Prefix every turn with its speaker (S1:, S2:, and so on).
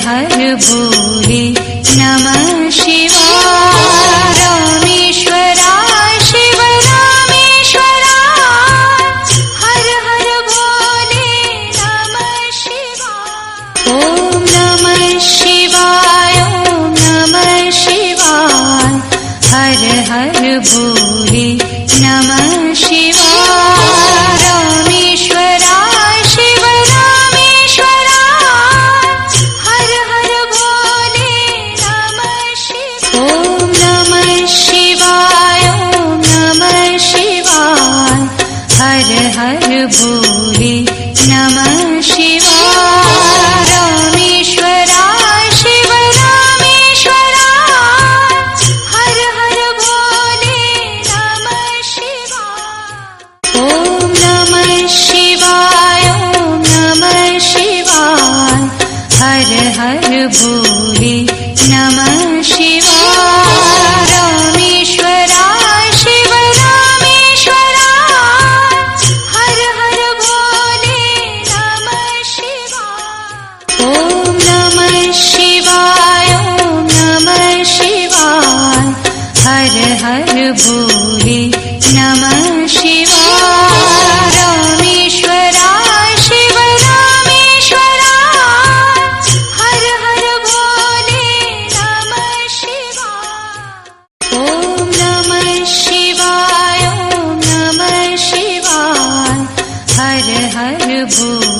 S1: हर भोले नमः शिवाय। रामेश्वरा शिव रामेश्वरा हर हर भोले नमः शिवाय। ओम नमः शिवाय ओम नमः शिवाय हर हर भोले नमः शिवाय। रामेश्वरा शिव रामेश्वरा हर हर भोले नमः शिवाय। ओम नमः शिवाय ओम नमः शिवाय हर हर भोले नमः शिवाय। रामेश्वरा शिव रामेश्वरा हर हर भोले नमः शिवाय। ओम नमः शिवाय ओम नमः शिवाय हर हर भोले नमः शिवाय। रामेश्वरा शिव रामेश्वरा हर हर भोले नमः शिवाय। ओम नमः शिवाय ओम नमः शिवाय हर हर भोले नमः शिवाय। रामेश्वरा शिव रामेश्वरा हर हर भोले नमः शिवाय। ओम नमः शिवाय ओम नमः शिवाय हर हर भोले